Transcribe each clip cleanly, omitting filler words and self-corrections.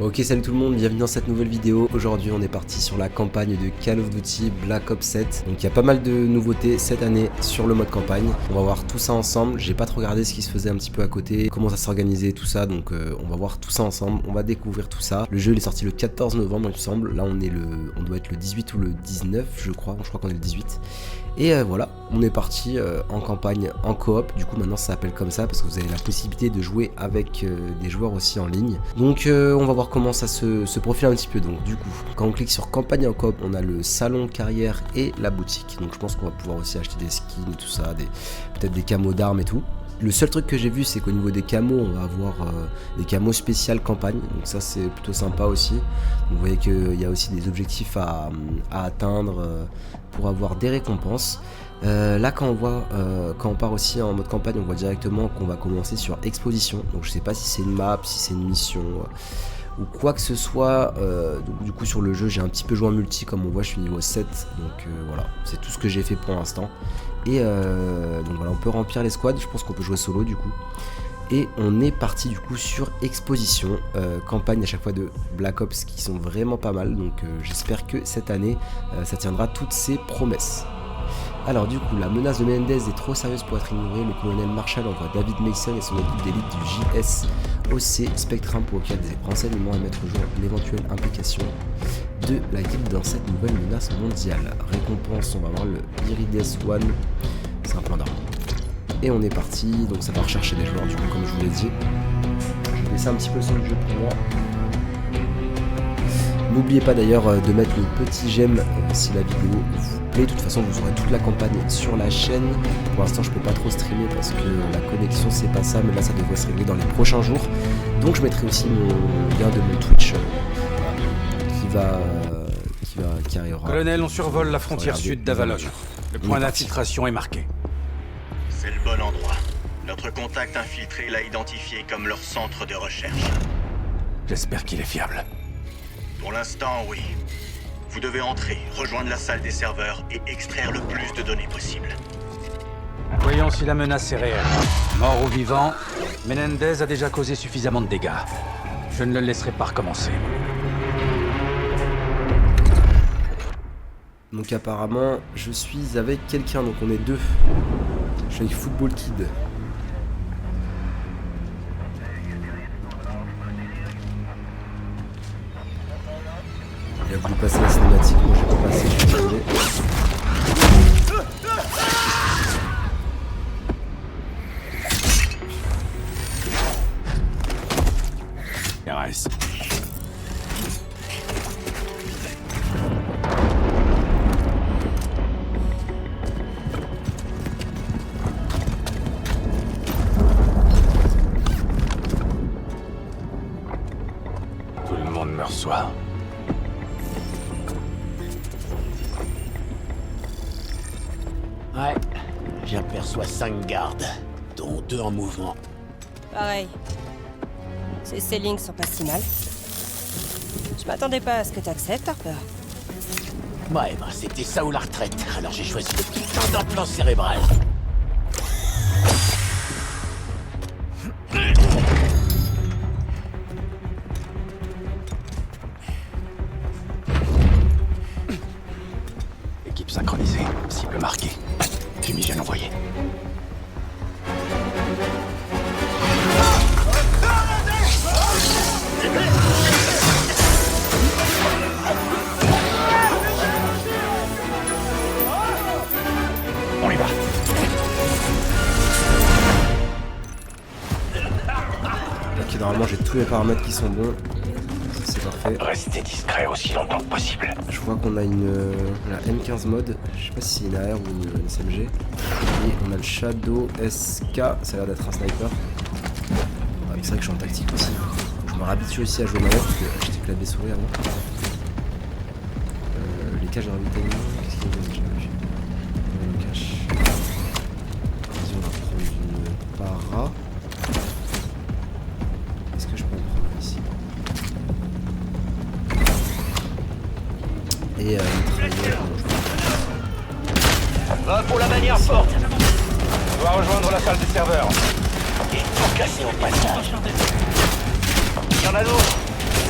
Ok, salut tout le monde, bienvenue dans cette nouvelle vidéo. Aujourd'hui on est parti sur la campagne de Call of Duty Black Ops 7. Donc il y a pas mal de nouveautés cette année sur le mode campagne. On va voir tout ça ensemble. J'ai pas trop regardé ce qui se faisait un petit peu à côté, comment ça s'organisait, tout ça. Donc on va voir tout ça ensemble, on va découvrir tout ça. Le jeu il est sorti le 14 novembre il me semble. Là on doit être le 18 ou le 19 je crois qu'on est le 18. Et voilà, on est parti en campagne en coop. Du coup maintenant ça s'appelle comme ça parce que vous avez la possibilité de jouer avec des joueurs aussi en ligne. Donc on va voir comment ça se profile un petit peu. Donc du coup, quand on clique sur campagne en coop, on a le salon carrière et la boutique. Donc je pense qu'on va pouvoir aussi acheter des skins et tout ça, peut-être des camos d'armes et tout. Le seul truc que j'ai vu, c'est qu'au niveau des camos, on va avoir des camos spéciales campagne. Donc ça c'est plutôt sympa aussi. Donc, vous voyez qu'il y a aussi des objectifs à atteindre pour avoir des récompenses. Là quand on part aussi en mode campagne, on voit directement qu'on va commencer sur exposition. Donc je sais pas si c'est une map, si c'est une mission ou quoi que ce soit. Donc, du coup sur le jeu j'ai un petit peu joué en multi, comme on voit je suis niveau 7. Donc voilà, c'est tout ce que j'ai fait pour l'instant. Et donc voilà, on peut remplir les squads, je pense qu'on peut jouer solo du coup. Et on est parti du coup sur exposition, campagne à chaque fois de Black Ops qui sont vraiment pas mal. Donc j'espère que cette année ça tiendra toutes ses promesses. Alors du coup, la menace de Menendez est trop sérieuse pour être ignorée. Le colonel Marshall envoie David Mason et son équipe d'élite du JSOC Spectrum pour recueillir des renseignements et mettre au jour l'éventuelle implication de la guilde dans cette nouvelle menace mondiale. Récompense, on va voir le Irides One, c'est un point d'arme. Et on est parti, donc ça va rechercher des joueurs du coup comme je vous l'ai dit. Je vais baisser un petit peu le son du jeu pour moi. N'oubliez pas d'ailleurs de mettre le petit j'aime si la vidéo vous plaît. De toute façon vous aurez toute la campagne sur la chaîne. Pour l'instant je peux pas trop streamer parce que la connexion c'est pas ça, mais là ça devrait se régler dans les prochains jours. Donc je mettrai aussi mon lien de mon Twitch qui arrivera. Colonel, on survole la frontière sud d'Avalon. Le point d'infiltration est marqué. C'est le bon endroit. Notre contact infiltré l'a identifié comme leur centre de recherche. J'espère qu'il est fiable. Pour l'instant, oui. Vous devez entrer, rejoindre la salle des serveurs et extraire le plus de données possible. Voyons si la menace est réelle. Mort ou vivant, Menendez a déjà causé suffisamment de dégâts. Je ne le laisserai pas recommencer. Donc apparemment je suis avec quelqu'un, donc on est deux. Je suis avec Football Kid. Il a voulu passer la cinématique, moi j'ai pas passé, je suis désolé. RS. Tout le monde me reçoit. Ouais, j'aperçois 5 gardes, dont 2 en mouvement. Pareil. Ces lignes sont pas si mal. Je m'attendais pas à ce que t'acceptes, Harper. Ouais, bah c'était ça ou la retraite, alors j'ai choisi le putain d'implant cérébral. Équipe synchronisée, cible marquée. Fumigène envoyé. On y va. Ok, normalement j'ai tous les paramètres qui sont bons. Ça c'est parfait. Restez discret aussi longtemps que possible. Je vois qu'on a la M15 mode, je sais pas si c'est une AR ou une SMG. Et on a le Shadow SK, ça a l'air d'être un sniper. Ouais, c'est vrai que je suis en tactique aussi. Je me réhabitue aussi à jouer manette parce que j'étais clavier souris avant. Les caches de ravitaillement, qu'est-ce qu'il y a déjà? Une cache. Vas-y, on va prendre une para. Est-ce que je peux en prendre ici? Et mitrailleur, non, je peux pas. Va pour la manière forte. On doit rejoindre la salle des serveurs. Et tout casser au passage. Il y en a d'autres.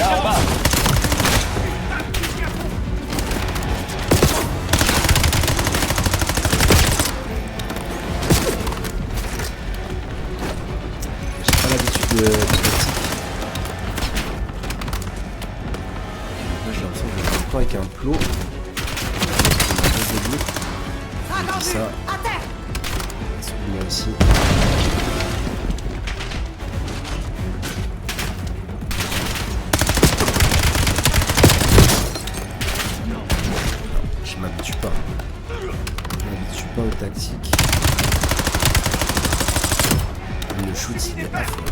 Là, important avec un plot. Ça. Celui-là aussi. Je m'habitue pas. Je m'habitue pas aux tactiques. Le shoot il est affreux.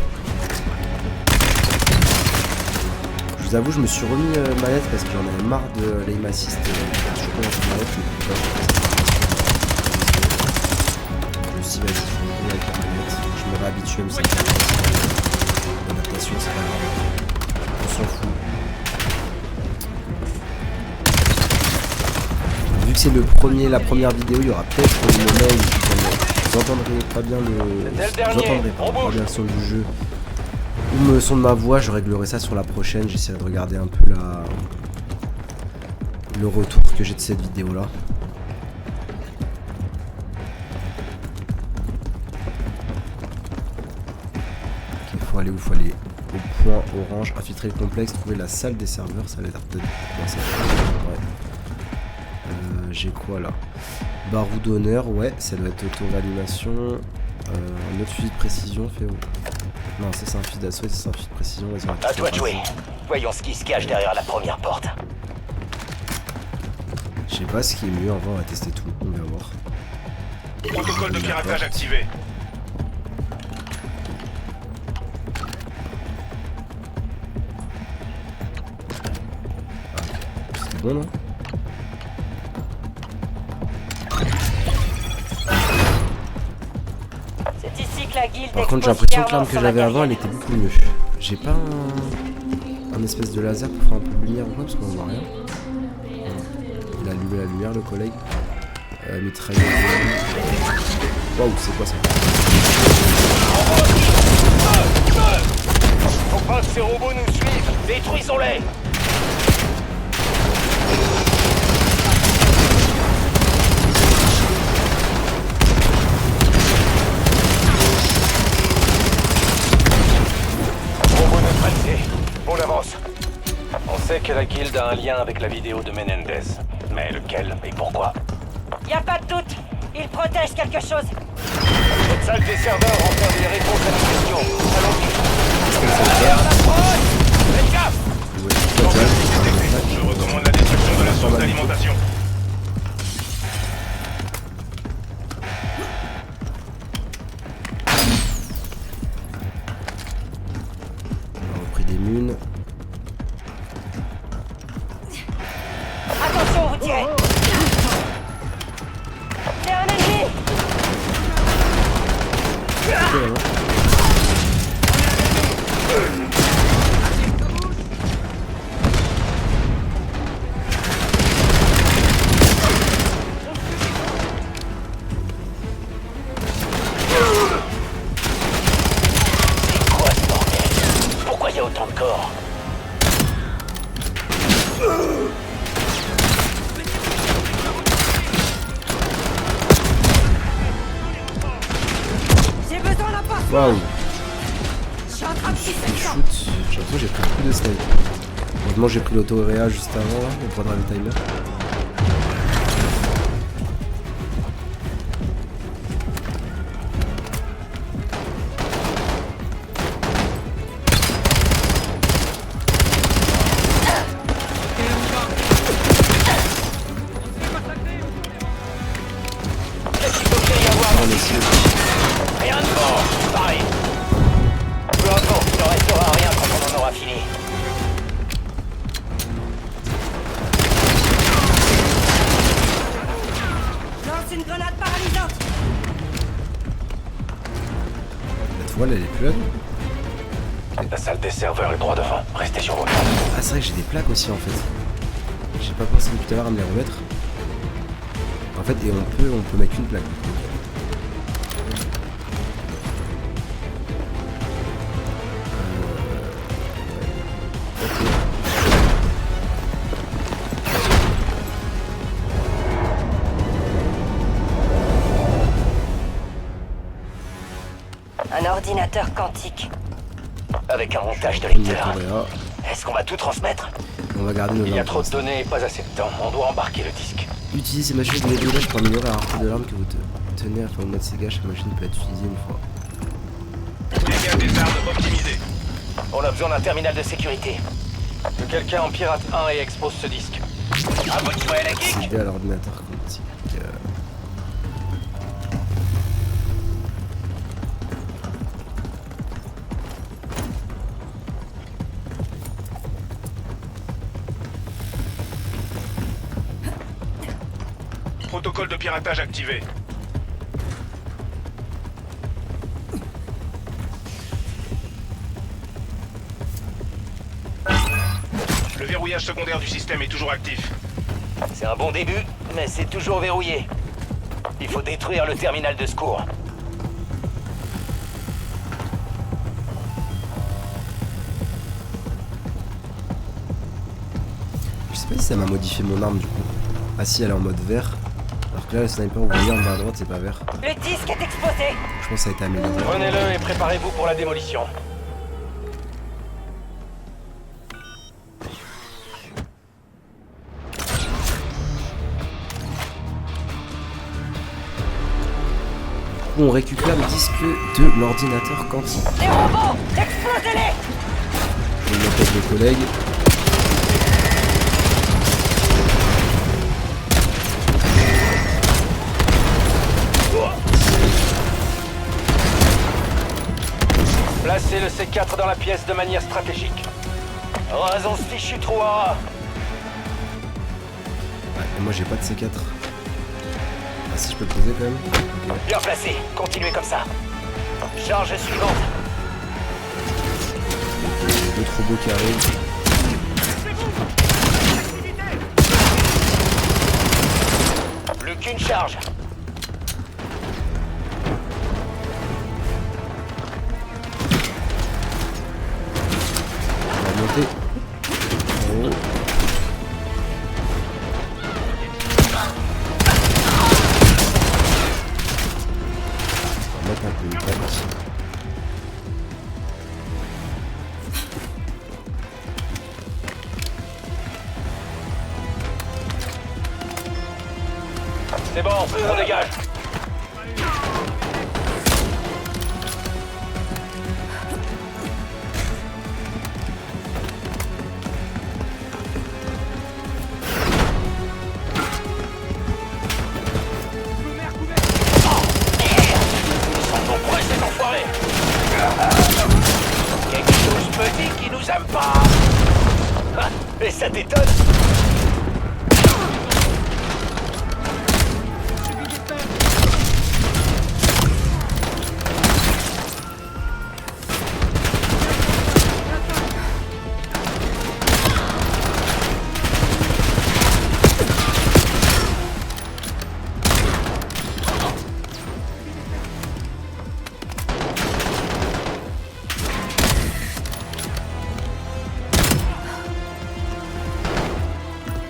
Je vous avoue, je me suis remis manette parce que j'en avais marre de l'aim assist. Je commence à manette, je me suis dit, vas-y, je vais avec la manette. Je me réhabitue à me sentir. L'adaptation, c'est pas grave. On s'en fout. Vu que c'est la première vidéo, il y aura peut-être le moment où vous entendrez pas bien pas bien le son du jeu ou le son de ma voix. Je réglerai ça sur la prochaine. J'essaierai de regarder un peu le retour que j'ai de cette vidéo là. Il faut aller où? Faut aller au point orange, infiltrer le complexe, trouver la salle des serveurs. Ça va être peut-être ouais. J'ai quoi là? Barreau d'honneur, ouais, ça doit être auto-réanimation. Un autre fusil de précision, fait où? Non, ça c'est un fusil d'assaut, c'est un fusil de précision. À toi de jouer. Voyons ce qui se cache derrière la première porte. Je sais pas ce qui est mieux, en vrai on va tester tout, on va voir. Protocole de piratage activé. C'est bon non? La guilde. Par contre j'ai l'impression que l'arme que j'avais avant elle était beaucoup mieux. J'ai pas un espèce de laser pour faire un peu de lumière ou quoi parce qu'on voit rien. Il a allumé la lumière le collègue. Mitrailleuse. Waouh, c'est quoi ça? Faut pas que ces robots nous suivent. Détruisons-les. On avance. On sait que la guilde a un lien avec la vidéo de Menendez. Mais lequel et pourquoi? Y a pas de doute. Il protège quelque chose. Cette salle des serveurs renferme les réponses à nos questions. Faites gaffe! Je recommande la destruction de la source d'alimentation. Munes. Attention, vous tirez. C'est un ennemi. C'est quoi ce bordel? Pourquoi il y a autant de corps? J'ai besoin d'un passe. Waouh. Je suis en train de Shoot. J'ai l'impression que j'ai pris beaucoup de snipe. Heureusement j'ai pris l'auto-réa juste avant là, on prendra le timer. Rien de bon, pareil. Peu importe, il ne restera rien quand on en aura fini. Lance une grenade paralysante. La toile elle est plus là. La salle des serveurs est droit devant. Restez sur votre. Ah c'est vrai que j'ai des plaques aussi en fait. J'ai pas pensé tout à l'heure à me les remettre. En fait, et on peut mettre une plaque. Un ordinateur quantique. Avec un montage de lecteur. Autoréa. Est-ce qu'on va tout transmettre? On va garder nos Il y a armes. trop de données et pas assez de temps. On doit embarquer le disque. Utilisez ces machines de nettoyage pour améliorer la rareté de l'arme que vous tenez afin de mode Sega. Chaque machine peut être utilisée une fois. Dégâts des armes optimisés. On a besoin d'un terminal de sécurité. Que quelqu'un en pirate 1 et expose ce disque. À votre souhait, les geeks. Accéder à l'ordinateur quantique. Protocole de piratage activé. Le verrouillage secondaire du système est toujours actif. C'est un bon début, mais c'est toujours verrouillé. Il faut détruire le terminal de secours. Je sais pas si ça m'a modifié mon arme du coup. Ah si, elle est en mode vert. Alors que là, le sniper, vous voyez en bas à droite, c'est pas vert. Le disque est exposé. Je pense que ça a été amélioré. Prenez-le et préparez-vous pour la démolition. On récupère le disque de l'ordinateur quantique. Les robots, explosez-les. Je vais le mettre avec mes collègues. Placez le C4 dans la pièce de manière stratégique. Raison ce fichu trou à... Ouais, et moi j'ai pas de C4. Ah si, je peux le poser quand même. Ok. Bien placé, continuez comme ça. Charge suivante. D'autres robots qui arrivent. Plus qu'une charge. On va monter. En haut. On va mettre un peu une plaque. C'est bon, on dégage. Ils sont nombreux ces enfoirés. Quelque chose me dit qu'ils nous aiment pas. Ah, et ça t'étonne?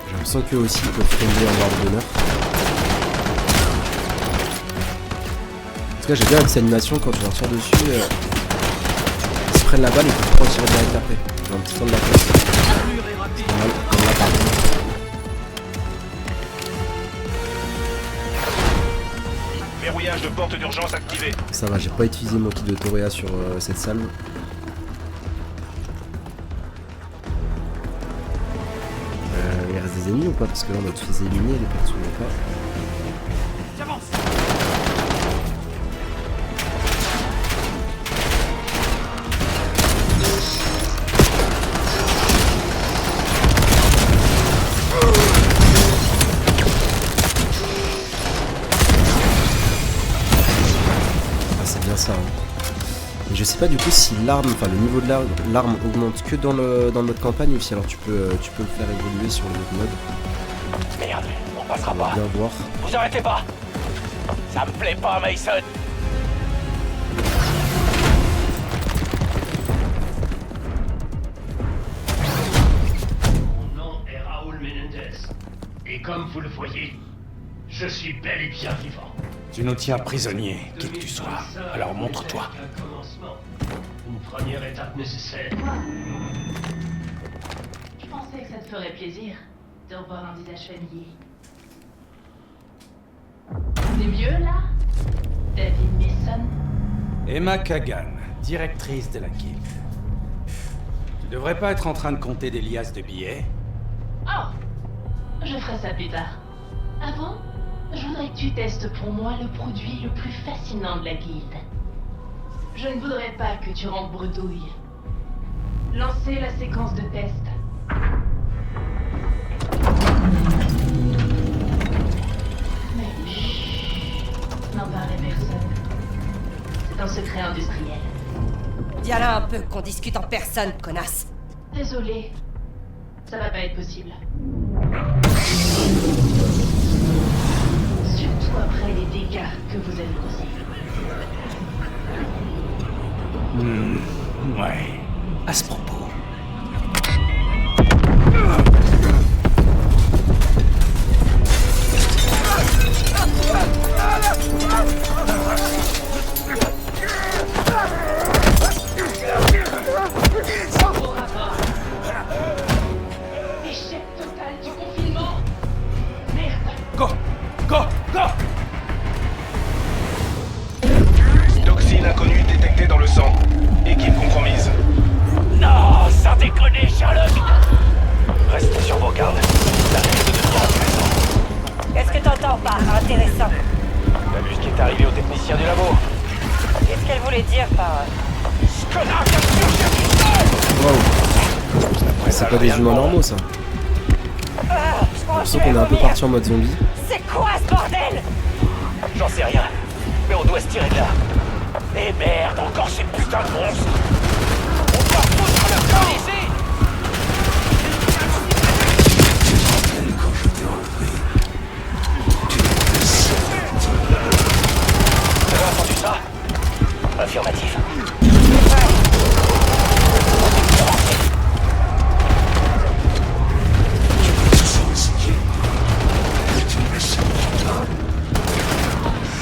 J'ai l'impression qu'eux aussi ils peuvent tomber en barre d'honneur. En tout cas, j'ai bien cette animation quand tu leur tires dessus. Ils se prennent la balle et ils peuvent pas tirer direct après. Ils ont un petit temps de la place. C'est pas mal, comme là par exemple. Verrouillage de porte d'urgence activé. Ça va, j'ai pas utilisé mon kit de Toréa sur cette salle. Il reste des ennemis ou pas? Parce que là on a tous les éliminés, les persos ou pas. Ah, c'est bien ça. Hein. Et je sais pas du coup si l'arme, enfin le niveau de l'arme augmente que dans le mode campagne ou si alors tu peux le faire évoluer sur le autre mode. Merde, on passera On va pas. bien voir. Vous arrêtez pas. Ça me plaît pas, Mason. Mon nom est Raoul Menendez. Et comme vous le voyez, je suis bel et bien vivant. Tu nous tiens prisonniers, qui que tu sois. Alors montre-toi. Un commencement. Une première étape nécessaire. Je pensais que ça te ferait plaisir de revoir un visage familier. C'est mieux là, David Mason? Emma Kagan, directrice de la guilde. Tu devrais pas être en train de compter des liasses de billets. Oh, je ferai ça plus tard. Avant, je voudrais que tu testes pour moi le produit le plus fascinant de la guilde. Je ne voudrais pas que tu rentres bredouille. Lancez la séquence de test. Mais chut, n'en parlez personne. C'est un secret industriel. Viens là un peu, qu'on discute en personne, connasse. Désolé, ça va pas être possible. Surtout après les dégâts que vous avez causés. Ouais, à ce propos. Échec total du confinement. Merde. Go! Go! Go! Toxine inconnue détectée dans le sang. Équipe compromise. Non, sans déconner, Sherlock. Restez sur vos gardes. Ça risque de devenir intéressant. Qu'est-ce que t'entends par intéressant? T'as vu ce qui est arrivé au technicien du labo? Qu'est-ce qu'elle voulait dire par... Ce connard vient de surgir du sol. Waouh. C'est pas des humains normaux ça. J'ai l'impression qu'on est un peu parti en mode zombie. C'est quoi ce bordel? J'en sais rien, mais on doit se tirer de là. Et merde, encore ces putains de monstres. On doit foutre le camp ici. Vous avez entendu ça? Affirmatif.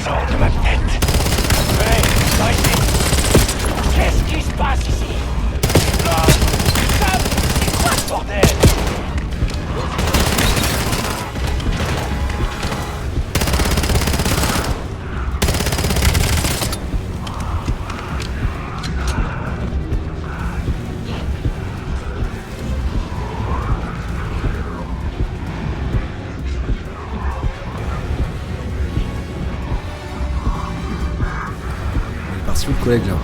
Sors de ma tête. Hey, par ici. Qu'est-ce qui se passe ici? Ah, putain, c'est quoi ce bordel? Il est parti où le collègue là?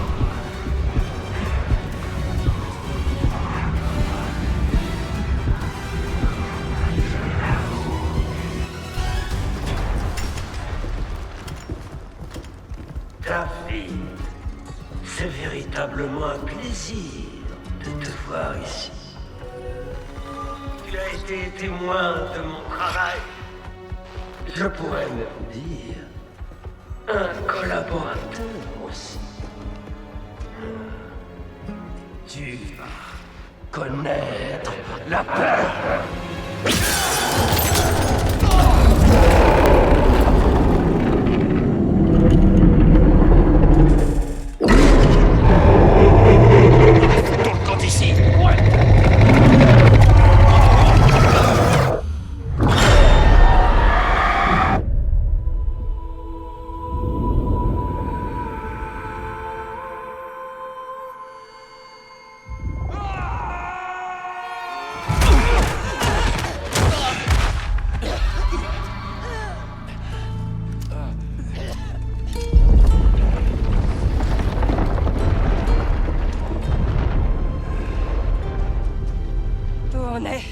David, c'est véritablement un plaisir de te voir ici. Tu as été témoin de mon travail. Je pourrais même dire un collaborateur aussi. Tu vas connaître la peur. Tout le compte ici. Où on est?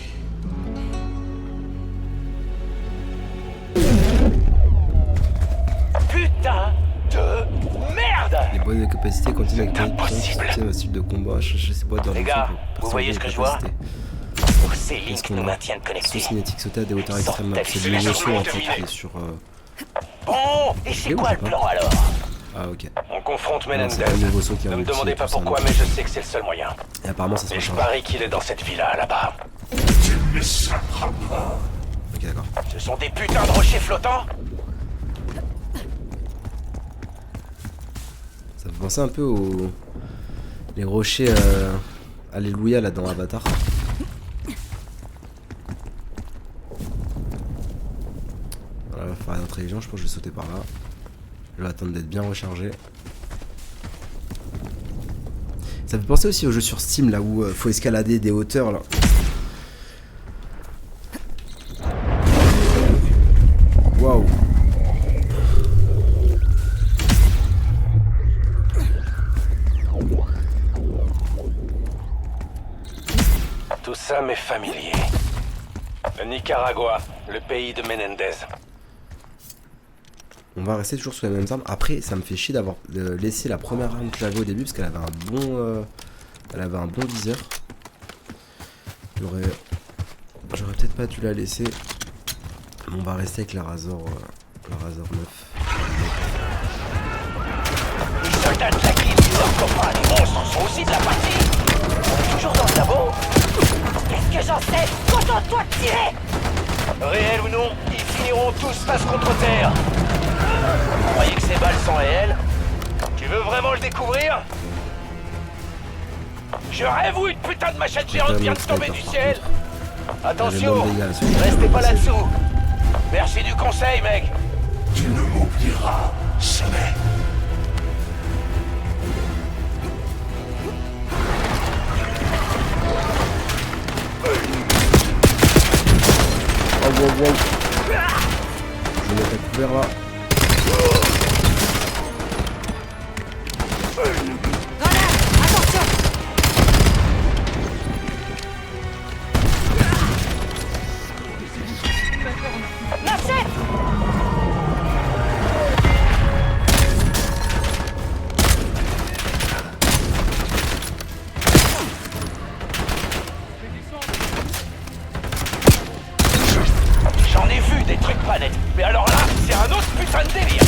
Putain de merde! Les boîtes de capacité contiennent la qualité Impossible. de style de combat. Cherchez ces boîtes dans Les le gars, fond pour vous voyez ce que je vois? capacité. Ces Qu'est-ce links qu'on nous a? maintiennent Saut connectés. cinétique sauté à des hauteurs Sortez extrêmement. C'est c'est le la niveau chose saut en fait terminée. qui est sur. Bon, et c'est où, quoi je le sais plan pas. alors? Ah ok. On confronte Non, Menendez. c'est pas le nouveau saut qui est en Ne me multi, demandez pas tout ça, pourquoi, non. mais je sais que c'est le seul moyen. Et apparemment ça se Et je recharge. parie qu'il est dans cette villa là-bas. Ok d'accord. Ce sont des putains de rochers flottants? Ça fait penser un peu aux. Les rochers Alléluia là dans Avatar. faut être intelligent, je pense que je vais sauter par là. Je vais attendre d'être bien rechargé. Ça me fait penser aussi aux jeux sur Steam là où faut escalader des hauteurs là. Waouh. Tout ça m'est familier. Le Nicaragua, le pays de Menendez. On va rester toujours sur les mêmes armes. Après, ça me fait chier d'avoir laissé la première arme que j'avais au début parce qu'elle avait un bon viseur. J'aurais peut-être pas dû la laisser. Mais on va rester avec la Razor 9. Les soldats de la guilde du Hors-Cobra, les monstres sont aussi de la partie. Toujours dans le labo. Qu'est-ce que j'en sais? Contente-toi de tirer! Réel ou non, ils finiront tous face contre terre. Vous croyez que ces balles sont réelles? Tu veux vraiment le découvrir? Je rêve où une putain de machette géante vient de tomber du ciel. Attention, restez pas là-dessous. Merci du conseil, mec. Tu ne m'oublieras jamais. Oh wow wow. Je vais mettre à couvert là. J'en ai vu des trucs pas nets, mais alors là, c'est un autre putain de délire.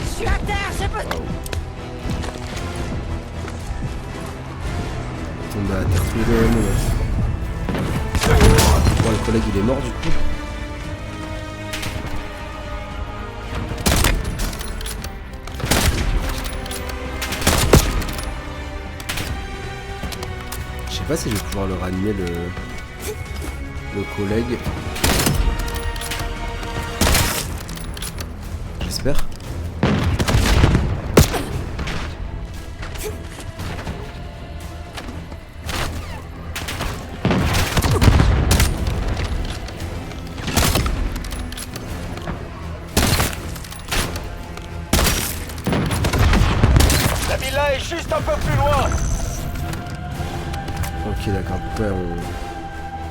Je suis à terre, je peux... Tombe à terre tous les deux. Bon, le collègue il est mort du coup. Je sais pas si je vais pouvoir le ranimer le collègue. J'espère. La villa est juste un peu plus loin. Ok d'accord, ouais,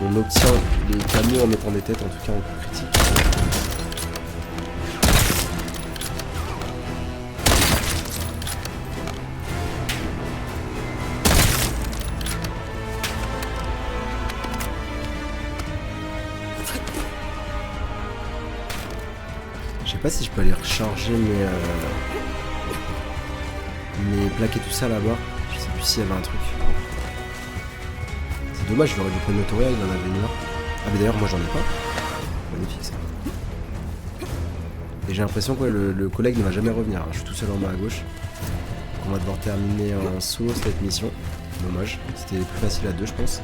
on obtient les camions en mettant des têtes, en tout cas en coup critique. Je sais pas si je peux aller recharger mes plaques et tout ça là-bas. Je sais plus s'il y avait un truc. C'est dommage, j'aurais dû prendre Notoria, il en avait une là. Ah mais d'ailleurs moi j'en ai pas. Magnifique ça. Et j'ai l'impression que ouais, le collègue ne va jamais revenir. Je suis tout seul en bas à gauche. Donc on va devoir terminer en solo cette mission. Dommage. C'était plus facile à deux je pense.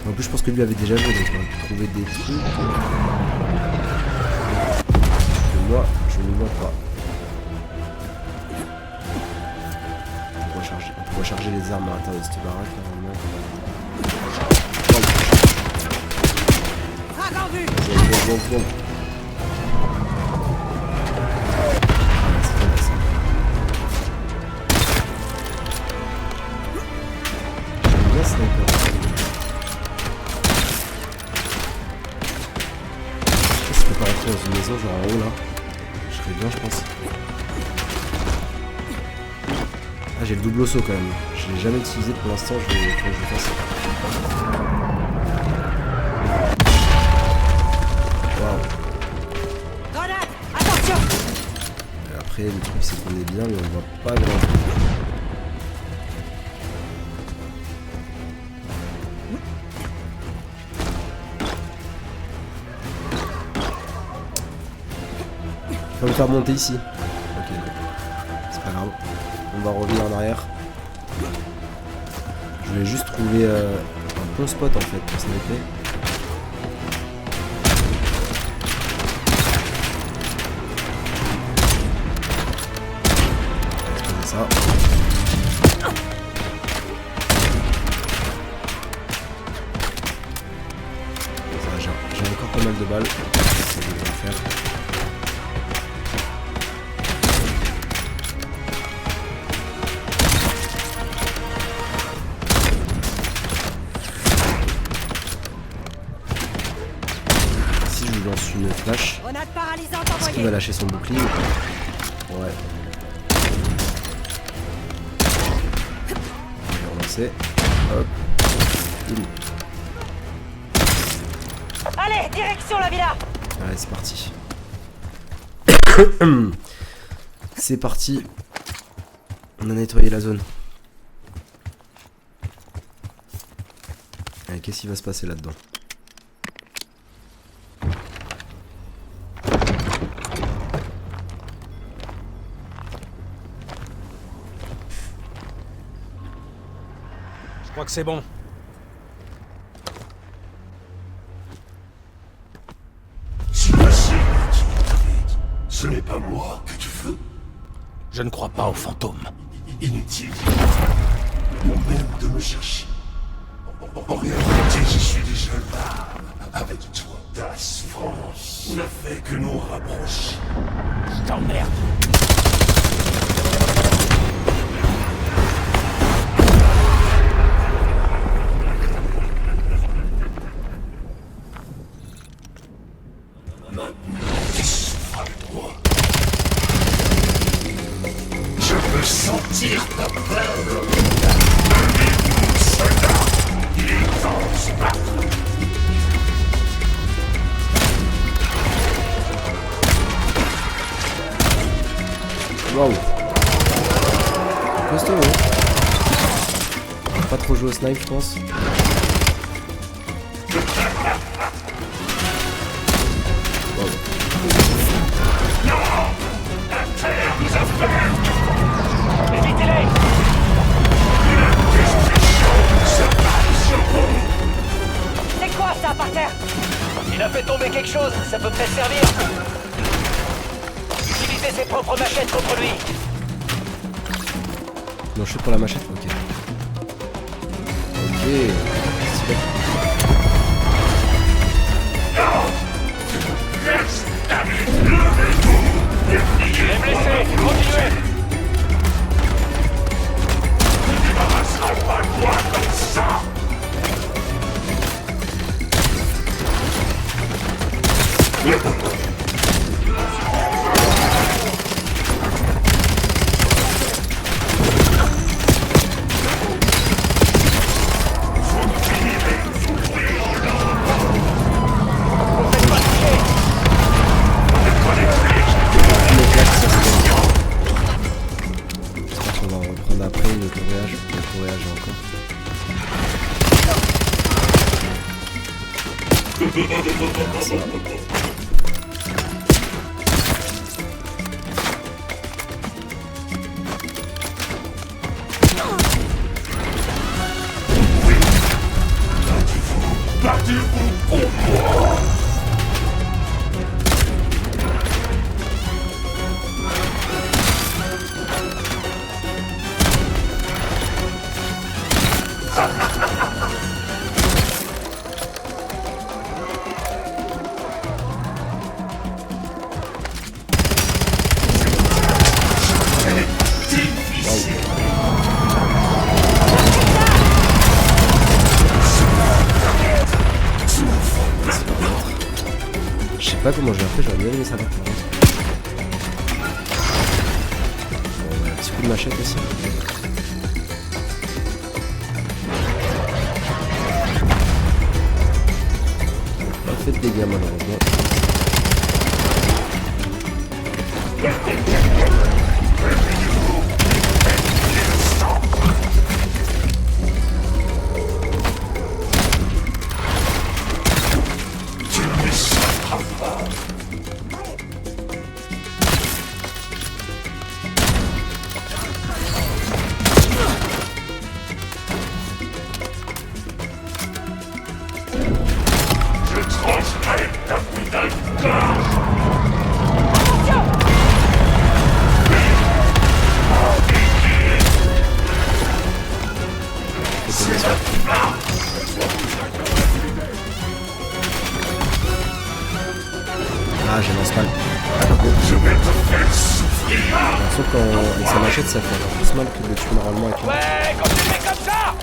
En plus je pense que lui avait déjà joué donc on a pu trouver des trucs. Que moi je ne vois pas. On peut recharger les armes à l'intérieur de cette baraque normalement. Bon. C'est pas ça. J'aime bien sniper. Je sais pas si je peux pas rentrer dans une maison genre en haut là. Je serais bien je pense. Ah j'ai le double saut quand même. Je l'ai jamais utilisé pour l'instant, faut que je le fasse. Waouh. Grenade! Attention! Après le truc c'est qu'on est bien mais on voit pas grand chose. peux me faire monter ici. Ok, non. C'est pas grave. On va revenir en arrière. Je voulais juste trouver un bon spot en fait pour sniper. Ça. J'ai encore pas mal de balles. Ça devrait le faire. Si je lui lance une flash, est-ce qu'il va lâcher son bouclier ou pas? Ouais. Hop. Allez, direction la villa. Allez, c'est parti. C'est parti. On a nettoyé la zone. Allez, qu'est-ce qui va se passer là-dedans? Je crois que c'est bon. Ce n'est pas moi que tu veux. Je ne crois pas aux fantômes. Inutile. Ou même de me chercher. En réalité, je suis déjà là. Avec toi, ta souffrance ne fait que nous rapprocher. Je t'emmerde. Je peux sentir ta peur. Il est temps de se battre. Waouh. Costaud, hein. Pas trop jouer au snipe, je pense. Wow. Évitez-les! C'est quoi ça par terre? Il a fait tomber quelque chose, ça peut peut-être servir. Utilisez ses propres machettes contre lui. Non, je suis pour la machette, ok. Ok. Stylé. Il est blessé, continuez. On va reprendre après le coréage. Le coréage encore. Merci. Je sais pas comment je l'ai fait, j'aurais bien aimé savoir par contre. Bon, ouais, un petit coup de machette aussi. Pas fait de dégâts malheureusement. trancherai ta putain de gorge. Ah, je lance mal. Je vais te faire souffrir. Sauf qu'avec sa machette, ça fait encore plus mal que de tuer normalement avec une... Ouais, quand tu fais comme ça,